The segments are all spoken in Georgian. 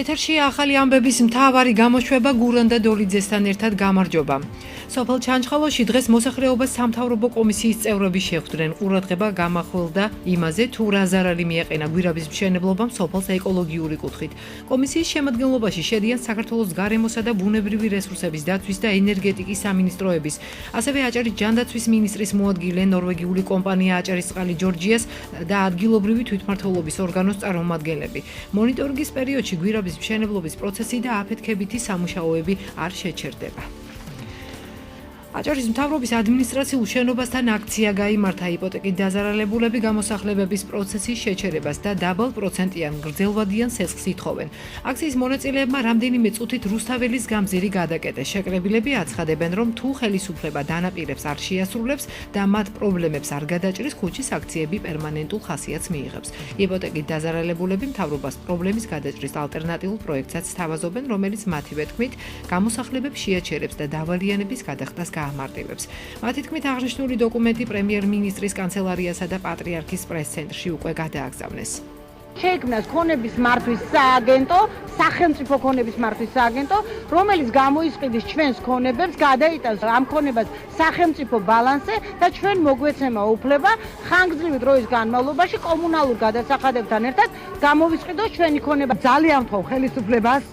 ეთერში ახალი ამბების მთავარი გამოშვება გურან და დოლიძესთან ერთად გამარჯობა. სოფელ ჩანჩხალოში დღეს მოსახლეობას სამთავრობო კომისიის წევრები შეხვდნენ. ყურადღება გამახვილდა იმაზე, თუ რა ზარალი მიეყენა გვირაბის მშენებლობამ სოფელს ეკოლოგიური კუთხით. კომისიის შემადგენლობაში შედიან საქართველოს გარემოსა და ბუნებრივი რესურსების დაცვის და ენერგეტიკის სამინისტროების, ასევე აჭარის ჯანდაცვის მინისტრის მოადგილე, ნორვეგიული კომპანია აჭარისწყალი ჯორჯიას და ადგილობრივი თვითმმართველობის ორგანოს წარმომადგენლები. მონიტორინგის პერიოდში გვირაბის მშენებლობის პროცესი და აფეთქებითი სამუშაოები არ შეჩერდება. აჭარის მთავრობის ადმინისტრაციულ შენობასთან აქცია გაიმართა იპოთეკით დაზარალებულები გამოსახლებების პროცესის შეჩერებას და დაბალ პროცენტიან გრძელვადიან სესხს ითხოვენ. აქციის მონაწილეებმა რამდენიმე წუთით რუსთაველის გამზირი გადაკეტეს. შეკრებილები აცხადებენ, რომ თუ ხელისუფლება დანაპირებს არ შეასრულებს და მათ პრობლემებს არ გადაჭრის, ქუჩის აქციები პერმანენტულ ხასიათს მიიღებს. იპოთეკით დაზარალებულები მთავრობას პრობლემის გადაჭრის ალტერნატიულ პროექტსაც სთავაზობენ, რომელიც მათივე თქმით გამოსახლებებს შეაჩერებს და დავალიანების გადახდას ამარტივებს. მათი თქმით აღნიშნული დოკუმენტი პრემიერ-მინისტრის კანცელარიასა და პატრიარქის პრეს-ცენტრში უკვე გადააგზავნეს. შეიქმნას ქონების მართვის სააგენტო, სახელმწიფო ქონების მართვის სააგენტო, რომელიც გამოისყიდის ჩვენს ქონებებს, გადაიტანს ამ ქონებას სახელმწიფო ბალანსზე და ჩვენ მოგვეცემა უფლება ხანგრძლივი დროის განმავლობაში კომუნალურ გადასახადებთან ერთად გამოვისყიდოს ჩვენი ქონება. ძალიან ვთხოვ ხელისუფლებას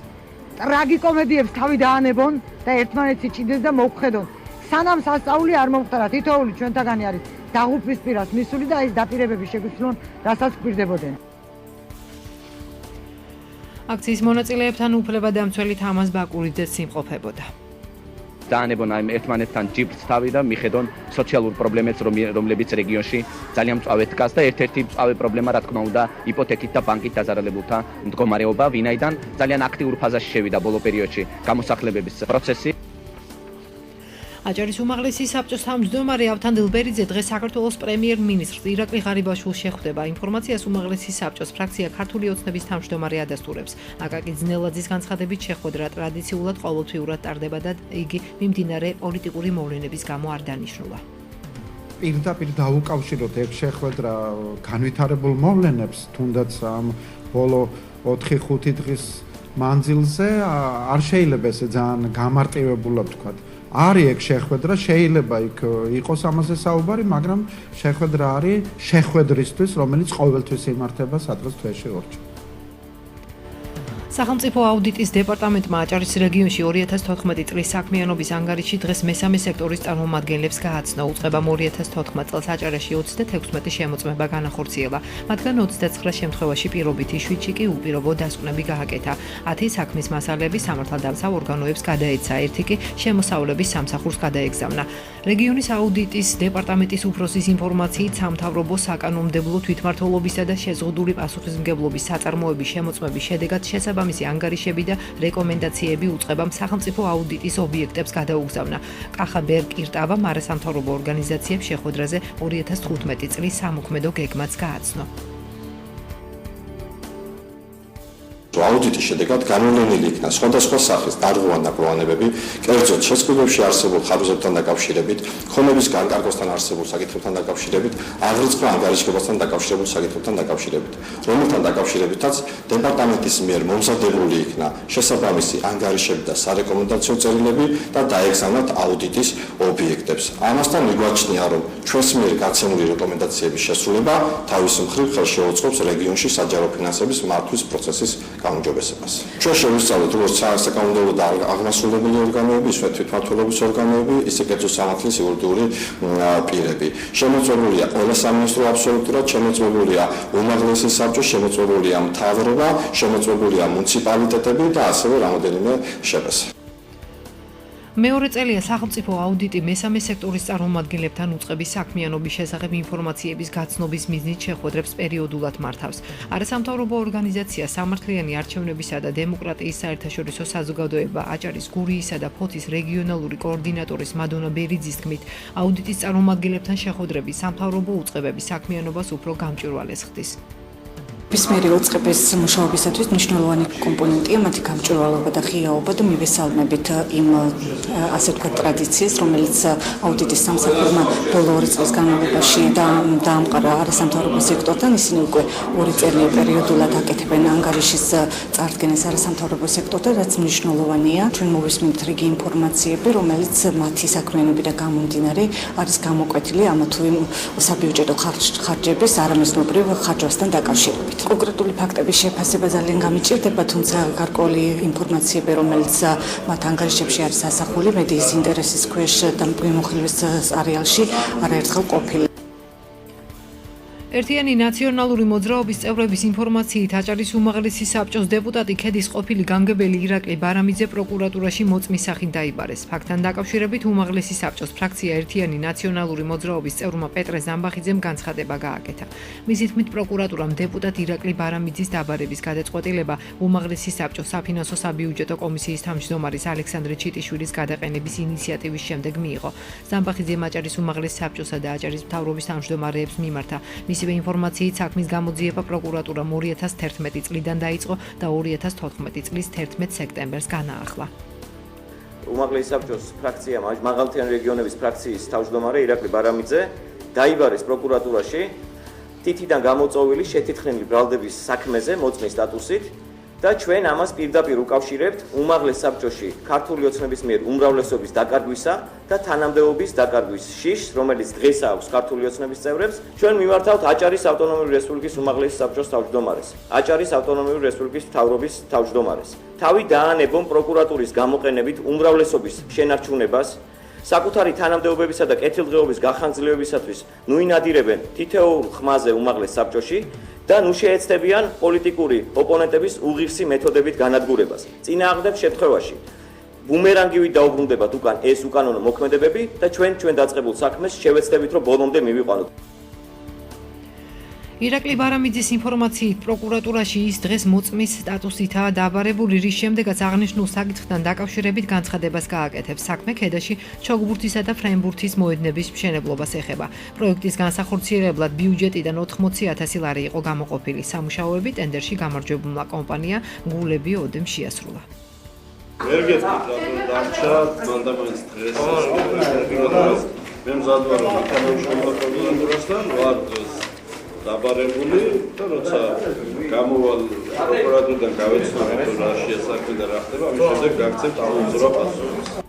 ტრაგიკომედიებს თავი დაანებონ და ერთმანეთს იჭიდეს და მოგხედონ. სანამ სასწაული არ მომხდარა, თითოეული ჩვენთაგანი არის დაღუპვის პირას მისული და ეს დაპირებები შეგვიცვლონ, რასაც გვირდებოდნენ. აქციის მონაწილეებთან უფლებადამცველი თამაზ ბაკურიძეც იმყოფებოდა. დაანებონ ერთმანეთთან ჯიბს თავი და მიხედონ სოციალურ პრობლემებს, რომლებიც რეგიონში ძალიან მწვავე დგას და ერთ-ერთი მწვავე პრობლემა, რა თქმა უნდა, იპოთეკით და ბანკით დაზარალებულთა მდგომარეობა, ვინაიდან ძალიან აქტიურ ფაზაში შევიდა ბოლო პერიოდში გამოსახლებების პროცესი. აჭარის უმაღლესი საბჭოს თავმჯდომარე ავთან დილბერიძე დღეს საქართველოს პრემიერ-მინისტრს ირაკლი ღარიბაშვილს შეხვდება. ინფორმაციას უმაღლესი საბჭოს ფრაქცია ქართული ოცნების თავმჯდომარე ადასტურებს. აკაკი ძნელაძის განცხადებით შეხვედრა ტრადიციულად ყოველთვიურად ტარდება და იგი მიმდინარე პოლიტიკური მოვლენების გამო არ დანიშნულა. პირდაპირ დაუკავშიროთ ეგ შეხვედრა განვითარებულ მოვლენებს, თუნდაც ამ ბოლო 4-5 დღის მანძილზე არ შეიძლება ესე ძალიან გამარტივებულად ვთქვათ. არის ეგ შეხვედრა, შეიძლება იქ იყოს ამაზე საუბარი, მაგრამ შეხვედრა არის შეხვედრისთვის, რომელიც ყოველთვის იმართება სადღაც თვეში ორჯერ. სახელმწიფო აუდიტის დეპარტამენტმა აჭარის რეგიონში 2014 წლის საქმიანობის ანგარიში დღეს მესამე სექტორის წარმომადგენლებს გააცნო. უწყებამ 2014 წელს აჭარაში 36 შემოწმება განახორციელა. მათგან 29 შემთხვევაში პირობითი, 7-ში კი უპირობო დასკვნები გააკეთა. 10 საქმის მასალები სამართალდამცავ ორგანოებს გადაეცა, 1 კი შემოსავლების სამსახურს გადაეგზავნა. რეგიონის აუდიტის დეპარტამენტის უფროსის ინფორმაციით სამთავრობო საკანონმდებლო თვითმმართველობისა და შეზღუდული პასუხისმგებლობის საწარმოების შემოწმების შედეგად შესაბამისი ანგარიშები და რეკომენდაციები უწყებამ სახელმწიფო აუდიტის ობიექტებს გადაუგზავნა. კახაბერ კირტავა მარასამთავრობო ორგანიზაციებს შეხვედრაზე 2015 წლის სამოქმედო გეგმაც გააცნო. აუდიტის შედეგად განვლენილი იქნა სხვადასხვა სახის დარღვევა ნაკლოვანებები, კერძოდ შეწყვილებში არსებულ ხარვეზებთან დაკავშირებით, ქონების განკარგვასთან არსებულ საკითხებთან დაკავშირებით, აღრიცხვა ანგარიშებასთან დაკავშირებულ საკითხებთან დაკავშირებით, რომელთან დაკავშირებითაც დეპარტამენტის მიერ მომზადებული იქნა შესაბამისი ანგარიშები და სარეკომენდაციო წერილები და დაეგზავნათ აუდიტის ობიექტებს. ამასთან მიგვაჩნია, რომ ჩვენს მიერ გაცემული რეკომენდაციების შესრულება თავის მხრივ ხელშეუწყობს რეგიონში საჯარო ფინანსების მართვის პროცესის გამოჯობესებას. ჩვენ შევისწავლეთ როგორც საკანონმდებლო და აღმასრულებელი ორგანოები, ისე თვითმმართველობის ორგანოები, ისე კერძო სამართლის იურიდიული პირები. შემოწმებულია ყველა სამინისტრო აბსოლუტურად, შემოწმებულია უმაღლესი საბჭო, შემოწმებულია მთავრობა, შემოწმებულია მუნიციპალიტეტები და ასევე რამოდენიმე შეფასება. მეორე წელია სახელმწიფო აუდიტი მესამე სექტორის წარმომადგენლებთან უწყების საქმიანობის შესახებ ინფორმაციების გაცნობის მიზნით შეხვედრებს პერიოდულად მართავს. არასამთავრობო ორგანიზაცია სამართლიანი არჩევნებისა და დემოკრატიის საერთაშორისო საზოგადოება აჭარის გურიისა და ფოთის რეგიონალური კოორდინატორის მადონა ბერიძის თქმით, აუდიტის წარმომადგენლებთან შეხვედრები სამთავრობო უწყებების საქმიანობას უფრო გამჭვირვალეს ხდის. ბისმიერი უწყების მუშაობისათვის მნიშვნელოვანი კომპონენტია მათი გამჭვირვალობა და ღიაობა და მივესალმებით იმ ასე ვთქვათ ტრადიციას, რომელიც აუდიტის სამსახურმა ბოლო 2 წლის განმავლობაში დაამყარა არასამთავრობო სექტორთან. ისინი უკვე 2 წელი პერიოდულად აკეთებენ ანგარიშის წარდგენას არასამთავრობო სექტორთან, რაც მნიშვნელოვანია. ჩვენ მოვისმენთ რიგი ინფორმაციები, რომელიც მათი საქმიანობიდან გამომდინარე არის გამოკვეთილი ამა თუ იმ საბიუჯეტო ხარჯების არამიზნობრივ ხარჯვასთან დაკავშირებით. კონკრეტული ფაქტების შეფასება ძალიან გამიჭირდება, თუმცა გარკვეული ინფორმაციები, რომელიც მათ ანგარიშებში არის ასახული, მედიის ინტერესის ქვეშ და მიმოხილვის არეალში არაერთხელ ყოფილი. ერთიანი ნაციონალური მოძრაობის წევრების ინფორმაციით აჭარის უმაღლესი საბჭოს დეპუტატი ქედის ყოფილი გამგებელი ირაკლი ბარამიძე პროკურატურაში მოწმის სახით დაიბარეს. ფაქტთან დაკავშირებით უმაღლესი საბჭოს ფრაქცია ერთიანი ნაციონალური მოძრაობის წევრმა პეტრე ზამბახიძემ განცხადება გააკეთა. მისი თქმით, პროკურატურამ დეპუტატ ირაკლი ბარამიძის დაბარების გადაწყვეტილება უმაღლესი საბჭოს საფინანსო საბიუჯეტო კომისიის თავმჯდომარის ალექსანდრე ჩიტიშვილის გადაყენების ინიციატივის შემდეგ მიიღო. ზამბახიძემ აჭარის უმაღლეს საბჭოსა და აჭარის მთავრობის თავმჯდომარეებს მიმართა. მისივე ინფორმაციით საქმის გამოძიება პროკურატურამ 2011 წლიდან დაიწყო და 2014 წლის 11 სექტემბერს განაახლა. უმაღლესი საბჭოს ფრაქცია მაღალმთიანი რეგიონების ფრაქციის თავმჯდომარე ირაკლი ბარამიძე დაიბარეს პროკურატურაში თითიდან გამოწვეული შეთითხნილი ბრალდების საქმეზე მოწმის სტატუსით და ჩვენ ამას პირდაპირ უკავშირებთ უმაღლეს საბჭოში ქართული ოცნების მიერ უმრავლესობის დაკარგვისა და თანამდებობის დაკარგვის შიშს, რომელიც დღეს აქვს ქართული ოცნების წევრებს. ჩვენ მიმართავთ აჭარის ავტონომიური რესპუბლიკის უმაღლეს საბჭოს თავმჯდომარეს, აჭარის ავტონომიური რესპუბლიკის მთავრობის თავმჯდომარეს. თავი დაანებონ პროკურატურის გამოყენებით უმრავლესობის შენარჩუნებას, საკუთარი თანამდებობებისა და კეთილდღეობის გახანგრძლივებისათვის ნუინადირებენ თითოეულ ხმაზე უმაღლეს საბჭოში და ნუ შეეცდებიან პოლიტიკური ოპონენტების უღირსი მეთოდებით განადგურებას. წინააღმდეგ შემთხვევაში ბუმერანგივით დაუბრუნდებათ უკან ეს უკანონო მოქმედებები და ჩვენ დაწყებულ საქმეს შევეცდებით, რომ ბოლომდე მივიყვანოთ. ირაკლი ბარამიძის ინფორმაციით პროკურატურაში ის დღეს მოწმის სტატუსითაა დაბარებული, რის შემდეგაც აღნიშნულ საკითხთან დაკავშირებით განცხადებას გააკეთებს. საქმე ქედაში ჩოგბურთისა და ფრენბურთის მოედნების მშენებლობას ეხება. პროექტის განსახორციელებლად ბიუჯეტიდან 80,000 ლარი იყო გამოყოფილი. სამუშაოები ტენდერში გამარჯვებულმა კომპანია გულები ოდემ შეასრულა. ერგეთ დარჩა მანდამანის დღეს მე მზადვარ რომ თანამშრომლობა პროკურატურასთან ვარ დაბარებული და როცა გამოვალ პროკურატურიდან გავეცნობ რომ რა შეასახმე და რა ხდება, ამის შემდეგ გაგცემთ აუზრო პასუხს.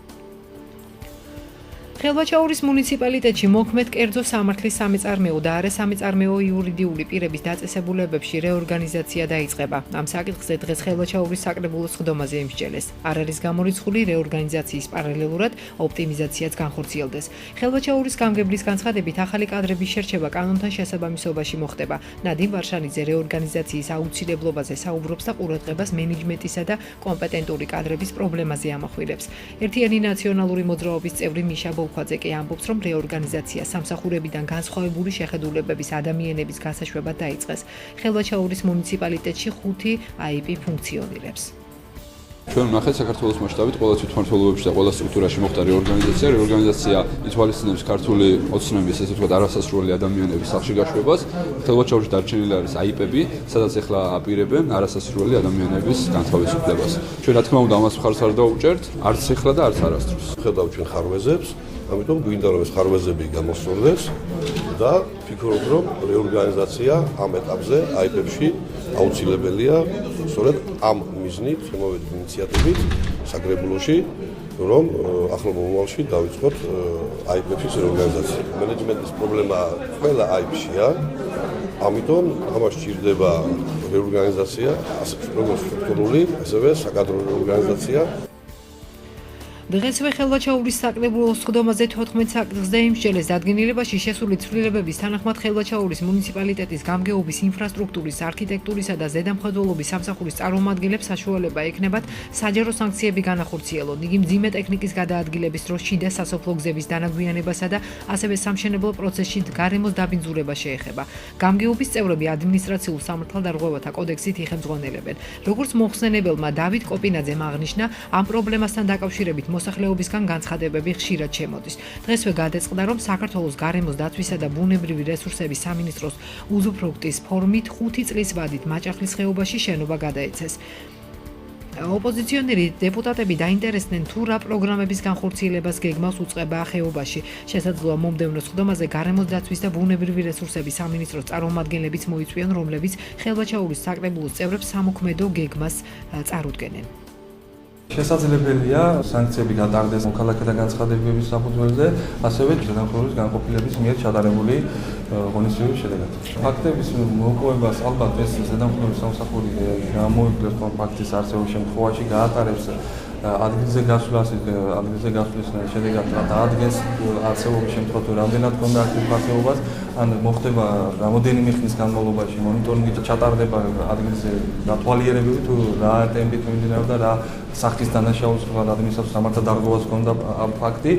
ხელვაჩაურის მუნიციპალიტეტში მოქმედ კერძო სამართლის სამეწარმეო და არასამეწარმეო იურიდიული პირების დაწესებულებებში რეორგანიზაცია დაიწყება. ამ საკითხზე დღეს ხელვაჩაურის საკრებულო სხდომაზე იმსჯელეს. არ არის გამორიცხული რეორგანიზაციის პარალელურად ოპტიმიზაციაც განხორციელდეს. ხელვაჩაურის გამგებლის განცხადებით ახალი კადრების შერჩევა კანონთან შესაბამისობაში მოხდება. ნადიმ ვარშანიძე რეორგანიზაციის აუცილებლობაზე საუბრობს და ყურადღებას მენეჯმენტისა და კომპეტენტური კადრების პრობლემაზე ამახვილებს. ერთიანი ნაციონალური მოძრაობის წევრი მიშა ხვალზე კი ამბობს, რომ რეორგანიზაცია სამსახურებიდან განსხვავებული შეხედულებების ადამიანების გასაშვებად დაიწყეს. ხელვაჩაურის მუნიციპალიტეტში 5 IP ფუნქციონირებს. ჩვენ ვნახეთ საქართველოს მასშტაბით ყველა თვითმმართველობებში და ყველა სტრუქტურაში მოხდა რეორგანიზაცია. რეორგანიზაცია ითვალისწინებს ქართული ოცნების, ესე ვთქვათ, არასასრული ადამიანების სახში გაშვებას. ხელვაჩაურში დარჩენილი არის IP-ები, სადაც ახლა აპირებენ არასასრული ადამიანების განთავისუფლებას. ჩვენ რა თქმა უნდა ამას მხარს არ დავუჭერთ, არც ახლა და არც არასდროს. ხედავ ჩვენ ხარვეზებს, ამიტომ გვინდა რომ ეს ხარვეზები გამოსწორდეს და ვფიქრობ რომ რეორგანიზაცია ამ ეტაპზე IP-ებში აუცილებელია, სწორედ ამ მიზნით შემოვედი ინიციატივით საკრებულოში, რომ ახლა მომავალში დავიწყოთ IP-ების რეორგანიზაცია. მენეჯმენტის პრობლემა ყველა IP-შია, ამიტომ ამას სჭირდება რეორგანიზაცია, როგორც სტრუქტურული, ასევე საკადრო რეორგანიზაცია. დღესვე ხელვაჩაურის საკრებულო სხდომაზე 14 საკითხზე იმსჯელეს. დადგენილებაში შესული ცვლილებების თანახმად ხელვაჩაურის მუნიციპალიტეტის გამგეობის ინფრასტრუქტურის, არქიტექტურისა და ზედამხედველობის სამსახურის წარმომადგენლებს საშუალება ექნებათ საჯარო სანქციები განახორციელონ. იგი მძიმე ტექნიკის გადაადგილების დროს შიდა სასოფლო გზების დანაგვიანებასა და ასევე სამშენებლო პროცესში გარემოს დაბინძურება შეეხება. გამგეობის წევრები ადმინისტრაციულ სამართალდარღვევათა კოდექსით იხელმძღვანელებენ. როგორც მოხსენებელმა დავით კოპინაძემ აღნიშნა, ამ პრობლემასთან დაკავშირებით მოსახლეობისგან განცხადებები ხშირად შემოდის. დღესვე გადაწყდა, რომ საქართველოს გარემოს დაცვისა და ბუნებრივი რესურსების სამინისტროს უზუფრუქტის ფორმით 5 წლის ვადით მაჭახლის ხეობაში შენობა გადაეცეს. ოპოზიციონერი დეპუტატები დაინტერესდნენ თუ რა პროგრამების განხორციელებას გეგმავს უწყება ხეობაში. შესაძლოა მომდევნო სხდომაზე გარემოს დაცვის და ბუნებრივი რესურსების სამინისტროს წარმომადგენლებიც მოიწვიონ, რომლებიც ხელვაჩაურის საკრებულოს წევრებს სამოქმედო გეგმას წარუდგენენ. შესაძლებელია სანქციები გატარდეს მოქალაქეთა განცხადებების საფუძველზე, ასევე შეთანხმების განყოფილების მიერ ჩატარებული ღონისძიების შედეგად. ფაქტების მოპოვებას ალბათ ეს შეთანხმების სამსახური გამოიკვლიოს ფაქტის არსებობის შემთხვევაში გაატარებს ადგილზე გასვლის შედეგად დაადგენს არსებობის შემთხვევაში თუ რამდენად ქონდა აქტივ ფასეობას, ან მოხდება რამოდენიმე ხნის განმავლობაში მონიტორინგი ჩატარდება ადგილზე დათვალიერებები თუ რა ტემპით მიმდინარეობდა, რა სახის დანაშაულს ადმინისტრაციულ სამართალ დარღვევას ჰქონდა ამ ფაქტი.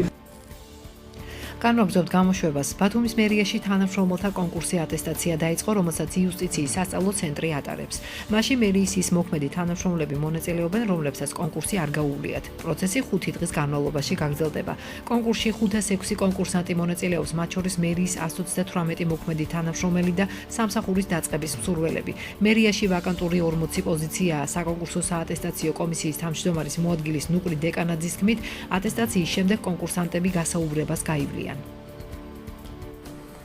განვაგრძობთ გამოშვებას. ბათუმის მერიაში თანამშრომელთა კონკურსი ატესტაცია დაიწყო, რომელსაც იუსტიციის სასწავლო ცენტრი ატარებს. მაშინ მერიის ის მოქმედი თანამშრომლები მონაწილეობენ, რომლებსაც კონკურსი არ გაუვლიათ. პროცესი 5 დღის განმავლობაში გაგრძელდება. კონკურსში 506 კონკურსანტი მონაწილეობს, მათ შორის მერიის 138 მოქმედი თანამშრომელი და სამსახურის დაწყების მსურველები. მერიაში ვაკანტური 40 პოზიციაა. საკონკურსო საატესტაციო კომისიის თავმჯდომარის მოადგილის ნუკრი დეკანაძის თქმით, ატესტაციის შემდეგ კონკურსანტები გასაუბრებას გაივლიან.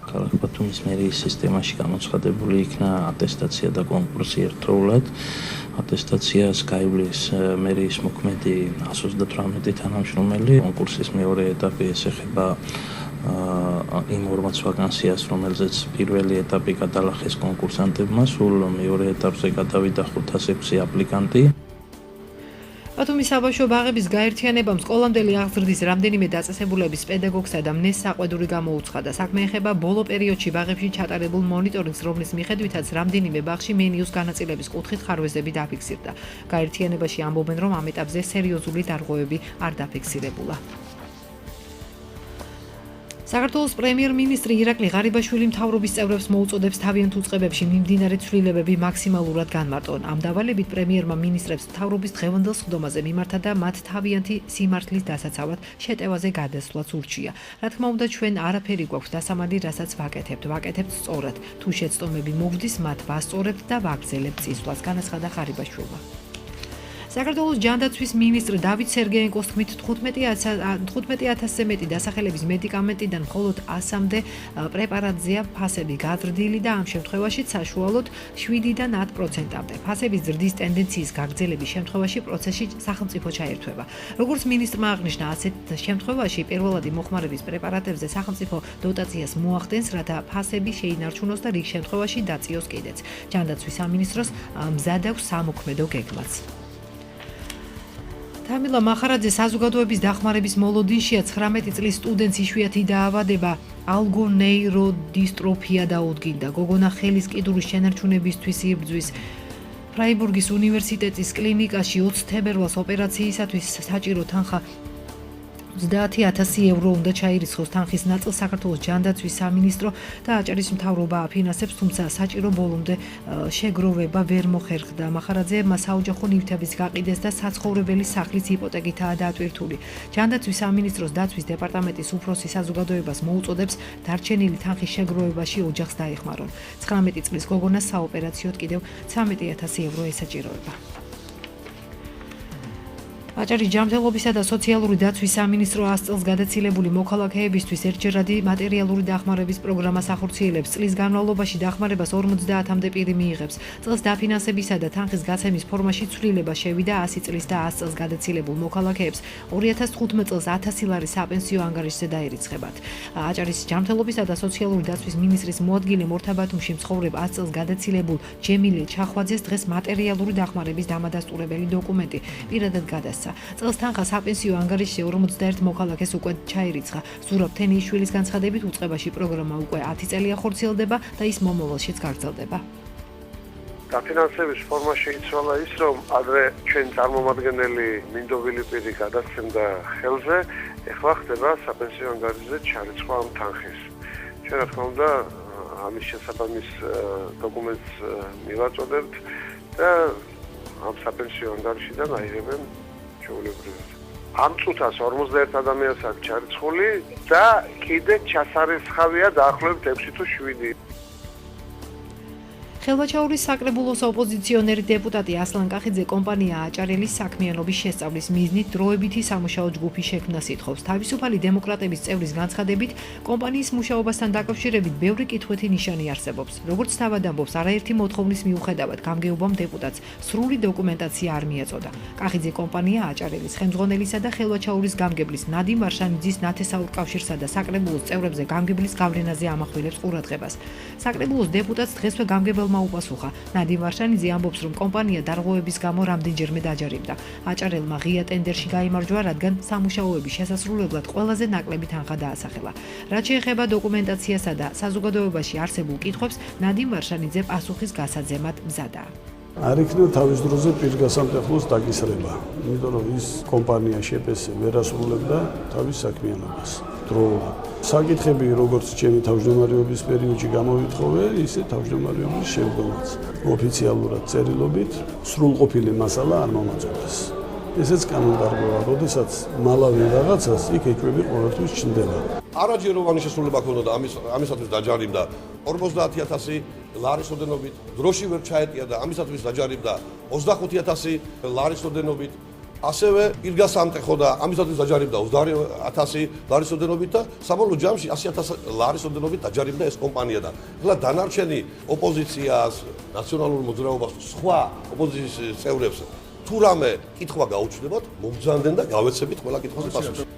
ქალაქ ბათუმის მერიის სისტემაში გამოცხადებული იქნა ატესტაცია და კონკურსი ერთდროულად. ატესტაციას გაივლის მერიის მოქმედი 138 თანამშრომელი. კონკურსის მეორე ეტაპი ეხება იმ 40 ვაკანსიას, რომელზეც პირველი ეტაპი გადალახეს კონკურსანტებმა, სულ მეორე ეტაპზე გადავიდა 506 აპლიკანტი. ბათუმის საბავშვო ბაღების გაერთიანებამ სკოლამდელი აღზრდის რამდენიმე დაწესებულების პედაგოგსა და მნეს საყვედური გამოუცხადა. საქმე ეხება ბოლო პერიოდში ბაღებში ჩატარებულ მონიტორინგს, რომლის მიხედვითაც რამდენიმე ბაღში მენიუს განაწილების კუთხით ხარვეზები დაფიქსირდა. გაერთიანებაში ამბობენ, რომ ამ ეტაპზე სერიოზული დარღვევები არ დაფიქსირებულა. საქართველოს პრემიერ-მინისტრი ირაკლი ღარიბაშვილი მთავრობის წევრებს მოუწოდებს თავიანთ უწყებებში მიმდინარე ცვლილებები მაქსიმალურად განმარტონ. ამ დავალებით პრემიერმა მინისტრებს მთავრობის დღევანდელ სხდომაზე მიმართა და მათ თავიანთი სიმართლის დასაცავად შეტევაზე გადასვლაც ურჩია. რა თქმა უნდა, ჩვენ არაფერი გვაქვს დასამალი, რასაც ვაკეთებთ სწორად. თუ შეცდომები მოგვდის, მათ ვასწორებთ და ვაგრძელებთ წისვლას, განაცხადა ღარიბაშვილმა. საქართველოს ჯანდაცვის მინისტრ დავით სერგეენკოს თქმით 15,000-ზე მეტი დასახელების მედიკამენტიდან მხოლოდ 100-მდე პრეპარატზეა ფასები გაზრდილი და ამ შემთხვევაშიც საშუალოდ 7-დან 10%-მდე. ფასების ზრდის ტენდენციის გაგრძელების შემთხვევაში პროცესში სახელმწიფო ჩაერთვება. როგორც მინისტრმა აღნიშნა, ასეთ შემთხვევაში პირველადი მოხმარების პრეპარატებზე სახელმწიფო დოტაციას მოახდენს, რათა ფასები შეინარჩუნოს და რიგ შემთხვევაში დაწიოს კიდეც. ჯანდაცვის სამინისტროს მზად აქვს სამოქმედო გეგმაც. თამილა მახარაძე საზოგადოების დახმარების მოლოდინშია 19 წლის სტუდენტს იშვიათი დაავადება ალგონეიროდინსტროფია დაუდგინდა. გოგონა ხელის კიდურის შენარჩუნებისთვის იბრძვის. ფრაიბურგის უნივერსიტეტის კლინიკაში 20 თებერვალს ოპერაციისათვის საჭირო თანხა 30,000 ევრო უნდა ჩაირიცხოს. თანხის ნაწილს საქართველოს ჯანდაცვის სამინისტრო და აჭარის მთავრობა აფინანსებს, თუმცა საჭირო ბოლომდე შეგროვება ვერ მოხერხდა. მახარაძეებმა საოჯახო ნივთების გაყიდეს და საცხოვრებელი სახლის იპოტეკითაა დატვირთული. ჯანდაცვის სამინისტროს დაცვის დეპარტამენტის უფროსი საზოგადოებას მოუწოდებს დარჩენილი თანხის შეგროვებაში ოჯახს დაეხმარონ. 19 წლის გოგონას საოპერაციოდ კიდევ 13,000 ევრო ესაჭიროება. აჭარის ჯანმრთელობისა და სოციალური დაცვის სამინისტრო 100 წელს გადაცილებული მოქალაქეებისთვის ერთჯერადი მატერიალური დახმარების პროგრამას ახორციელებს. წლის განმავლობაში დახმარებას 50-მდე პირი მიიღებს. წელს დაფინანსებისა და თანხის გაცემის ფორმაში ცვლილება შევიდა 100 წლის და 100 წელს გადაცილებულ მოქალაქეებს 2015 წელს 1000 ლარი საპენსიო ანგარიშზე დაერიცხებათ. აჭარის ჯანმრთელობისა და სოციალური დაცვის მინისტრის მოადგილე მორთაბათუმში მცხოვრებ 100 წელს გადაცილებულ ჯემილე ჩახვაძეს დღეს მატერიალური დახმარების დამადასტურებელი დოკუმენტი პირადად გადასცა. წელს თანხა საპენსიო ანგარიშზე 51 მოქალაქეს უკვე ჩაირიცხა. ზურაბ თენიიშვილის განცხადებით უწყებაში პროგრამა უკვე 10 წელია ხორციელდება და ის მომავალშიც გაგრძელდება. დაფინანსების ფორმა შეიცვალა ის, რომ ადრე ჩვენ წარმომადგენელი მინდობილი პირი გადასცემდა ხელზე, ეხლა ხდება საპენსიო ანგარიშზე ჩარიცხვა ამ თანხის. ჩვენ რა თქმა უნდა ამის შესაბამის დოკუმენტს მივაწოდებთ და ამ საპენსიო ანგარიშიდან აიღებენ ჩვეულებრივად. ამ წუთას 41 ადამიანს აქვს ჩარიცხული და კიდე ჩასარიცხავია დაახლოებით 6 თუ 7. ხელვაჩაურის საკრებულოს ოპოზიციონერი დეპუტატი ასლან კახიძე კომპანია აჭარელის საქმიანობის შესწავლის მიზნით დროებითი სამუშაო ჯგუფი შექმნას ითხოვს. თავისუფალი დემოკრატების წევრის განცხადებით, კომპანიის მუშაობასთან დაკავშირებით ბევრი კითხვეთი ნიშანი არსებობს. როგორც თავად ამბობს, არაერთი მოთხოვნის მიუხედავად გამგეობამ დეპუტატს სრული დოკუმენტაცია არ მიაწოდა. კახიძე კომპანია აჭარელის ხელმძღვანელისა და ხელვაჩაურის გამგებლის ნადიმ ვარშანიძის ნათესაურ კავშირსა და საკრებულოს წევრებზე გამგებლის გავლენაზე ამახვილებს ყურადღებას. საკრებულოს დეპუტატს დღესვე გამგებელმა უპასუხა. ნადიმ ვარშანიძე ამბობს, რომ კომპანია დარღვევების გამო რამდენჯერმე დაჯარიმდა. აჭარელმა ღია ტენდერში გაიმარჯვა, რადგან სამუშაოების შესასრულებლად ყველაზე ნაკლები თანხა დაასახელა. რაც შეეხება დოკუმენტაციასა და საზოგადოებაში არსებულ კითხვებს, ნადიმ ვარშანიძე პასუხის გასაძემად მზადაა. არ იქნება თავის დროზე პირგასამტეხლოს დაკისრება, იმიტომ რომ ის კომპანია შეპეს ვერ ასრულებდა თავის საქმიანობას დროულად. საკითხები, როგორც ჩემი თავმჯდომარეობის პერიოდში გამოვითხოვე, ისე თავმჯდომარეობის შემდგომაც. ოფიციალურად წერილობით სრულყოფილი მასალა არ მომაწოდეს. ესეც კანონდარღვევაა, როდესაც მალავი რაღაცას იქ ეჭვები ყოველთვის ჩნდება. არაჯეროვანი შესრულება ქონოდა ამისათვის დაჯარიმდა 50000 ლარის ოდენობით, დროში ვერ ჩაეტია და ამისათვის დაჯარიმდა 25000 ლარის ოდენობით. ასევე პირგასამტეხო და ამისათვის დაჯარიმდა 20000 ლარის ოდენობით და საბოლოო ჯამში 100000 ლარის ოდენობით დაჯარიმდა ეს კომპანია და ახლა დანარჩენი ოპოზიციას, ნაციონალურ მოძრაობას, სხვა ოპოზიციის წევრებს თუ რამე კითხვა გაუჩნდებათ, მომბრძანდნენ და გავეცებით ყველა კითხვაზე პასუხს.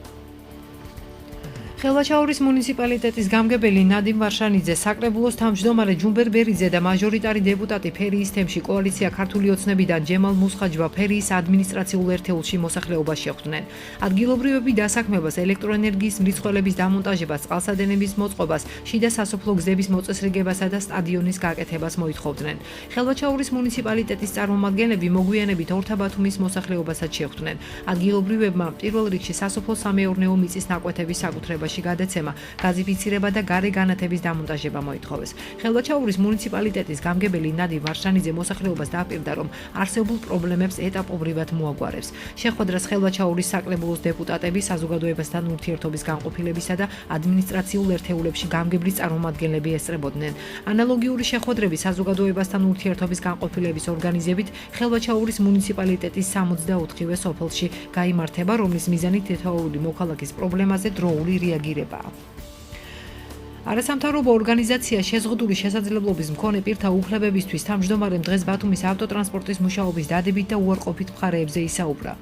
ხელვაჩაურის მუნიციპალიტეტის გამგებელი ნადიმ ვარშანიძე, საკრებულოს თავმჯდომარე ჯუმბერ ბერიძე და მაჟორიტარი დეპუტატი ფერიის თემში კოალიცია ქართული ოცნებიდან ჯემალ მუსხაჯვა ფერიის ადმინისტრაციულ ერთეულში მოსახლეობას შეხვდნენ. ადგილობრივები დასაქმებას, ელექტროენერგიის მრიცხველების დამონტაჟებას, წყალსადენების მოწყობას, შიდა სასოფლო გზების მოწესრიგებასა და სტადიონის გაკეთებას მოითხოვდნენ. ხელვაჩაურის მუნიციპალიტეტის წარმომადგენლები მოგვიანებით ორთაბათუმის მოსახლეობასაც შეხვდნენ. ადგილობრივებმა პირველ რიგში სასოფლო-სამეურნეო მიწის ნაკვეთების საკუთრება გადაცემა, გაზიფიცირება და გარე განათების დამონტაჟება მოითხოვეს. ხელვაჩაურის მუნიციპალიტეტის გამგებელი ნადიმ ვარშანიძე მოსახლეობას დააპირდა, რომ არსებულ პრობლემებს ეტაპობრივად მოაგვარებს. შეხვედრას ხელვაჩაურის საკრებულოს დეპუტატები, საზოგადოებასთან ურთიერთობის განყოფილებისა და ადმინისტრაციულ ერთეულებში გამგებლის წარმომადგენლები ესწრებოდნენ. ანალოგიური შეხვედრები საზოგადოებასთან ურთიერთობის განყოფილების ორგანიზებით ხელვაჩაურის მუნიციპალიტეტის 64-ვე სოფელში გაიმართება, რომლის მიზანი თითოეული მოქალაქის პრობლემაზე დროული რეაგირებაა. არასამთავრობო ორგანიზაცია შეზღუდული შესაძლებლობის მქონე პირთა უფლებებისთვის თავმჯდომარემ დღეს ბათუმის ავტოტრანსპორტის მუშაობის დადებით და უარყოფით მხარეებზე ისაუბრა.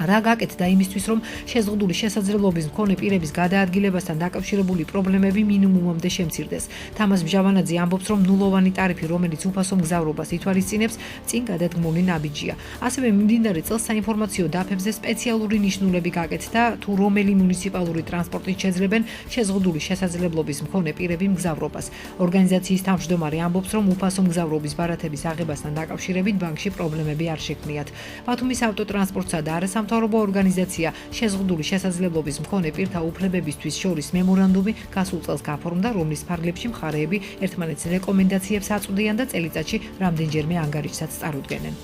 რა გაკეთდა იმისთვის, რომ შეზღუდული შესაძლებლობის მქონე პირების გადაადგილებასთან დაკავშირებული პრობლემები მინიმუმამდე შემცირდეს. თამაზ ბჟავანაძე ამბობს, რომ ნულოვანი ტარიფი, რომელიც უფასო მგზავრობას ითვალისწინებს, წინ გადადგმული ნაბიჯია. ასევე მიმდინარე წელს საინფორმაციო დაფებზე სპეციალური ნიშნულები გაკეთდა, თუ რომელი მუნიციპალური ტრანსპორტით შეძლებენ შეზღუდული შესაძლებლობის მქონე პირები მგზავრობას. ორგანიზაციის თავმჯდომარე ამბობს, რომ უფასო მგზავრობის ბარათების აღებასთან დაკავშირებით ბანკში პრობლემები არ შექმნიათ. ბათუმის ავტოტრანსპორტსა და არასამთავრობო ორგანიზაცია შეზღუდული შესაძლებლობის მქონე პირთა უფლებებისთვის შორის მემორანდუმი გასულ წელს გაფორმდა, რომლის ფარგლებში მხარეები ერთმანეთს რეკომენდაციებს აწვდიან და წელიწადში რამდენჯერმე ანგარიშსაც წარუდგენენ.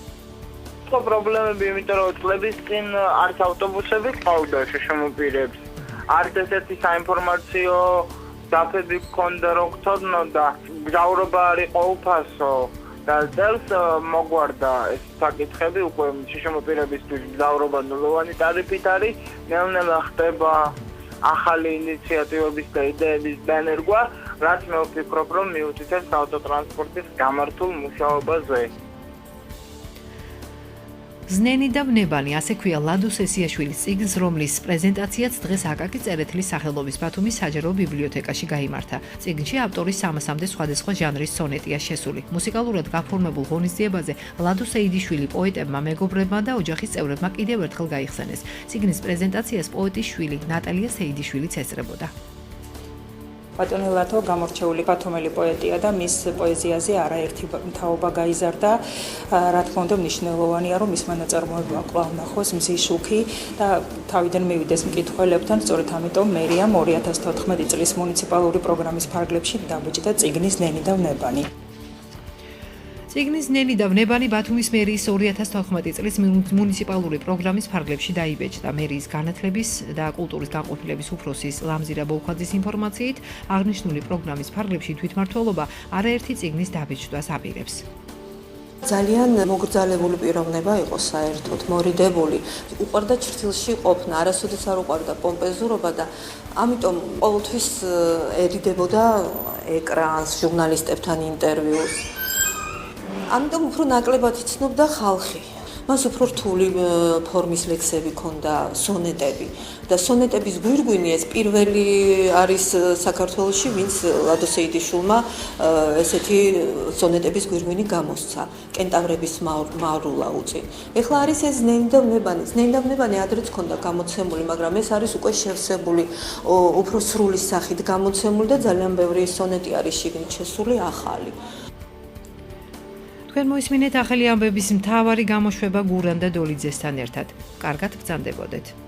პრობლემები, იმიტომ რომ წლების წინ არც ავტობუსები ყავდა შემოპირებს, არც ესეთი საინფორმაციო დაფები გქონდა, რომ გწოდნოდა, მგზავრობა არ იყო უფასო. და წელს მოგვარდა ეს საკითხები, უკვე შემოპირებისთვის მგზავრობა ნულოვანი ტარიფით არის, ნელ-ნელა ხდება ახალი ინიციატივების და იდეების დანერგვა, რაც მე ვფიქრობ, რომ მიუთითებს ავტოტრანსპორტის გამართულ მუშაობაზე. ზნენი და ვნებანი, ასე ქვია ლადო სესიაშვილის წიგნს, რომლის პრეზენტაციაც დღეს აკაკი წერეთლის სახელობის ბათუმის საჯარო ბიბლიოთეკაში გაიმართა. წიგნში ავტორის 300-მდე სხვადასხვა ჟანრის სონეტია შესული. მუსიკალურად გაფორმებულ ღონისძიებაზე ლადო სეიდიშვილი პოეტებმა, მეგობრებმა და ოჯახის წევრებმა კიდევ ერთხელ გაიხსენეს. წიგნის პრეზენტაციას პოეტის შვილი ნატალია სეიდიშვილიც ესწრებოდა. ბატონი ლათო გამორჩეული ბათუმელი პოეტია და მის პოეზიაზე არაერთი თაობა გაიზარდა. რა თქმა უნდა, მნიშვნელოვანია, რომ მისმა ნაწარმოებმა კვლავ ნახოს მზის შუქი და თავიდან მივიდეს მკითხველებთან. სწორედ ამიტომ მერიამ 2014 წლის მუნიციპალური პროგრამის ფარგლებში დაბეჭდა წიგნის ზნენი და ვნებანი. წიგნის ნელი და ვნებანი ბათუმის მერიის 2014 წლის მუნიციპალური პროგრამის ფარგლებში დაიბეჭდა. მერიის განათლების და კულტურის განყოფილების უფროსის ლამზირა ბოლქვაძის ინფორმაციით, აღნიშნული პროგრამის ფარგლებში თვითმმართველობა არაერთი წიგნის დაბეჭდვას აპირებს. ძალიან მოგრძალებული პიროვნება იყო საერთოდ, მორიდებული. უყვარდა ჩრდილში ყოფნა, არასოდეს არ უყვარდა პომპეზურობა და ამიტომ ყოველთვის ერიდებოდა ეკრანს, ჟურნალისტებთან ინტერვიუს. ამიტომ უფრო ნაკლებად იცნობდა ხალხი. მას უფრო რთული ფორმის ლექსები ჰქონდა, სონეტები. და სონეტების გვირგვინი ეს პირველი არის საქართველოში, ვინც ლადო სეიდიშვილმა ესეთი სონეტების გვირგვინი გამოსცა. კენტავრების მარულა უწინ. ეხლა არის ეს ნენდავნებანი. ნენდავნებანი ადრეც ჰქონდა გამოცემული, მაგრამ ეს არის უკვე შევსებული, უფრო სრული სახით გამოცემული და ძალიან ბევრი სონეტი არის შიგნით შესული ახალი. თქვენ მოისმინეთ ახალი ამბების მთავარი გამოშვება გურან და დოლიძესთან ერთად. კარგად ბრძანდებოდეთ.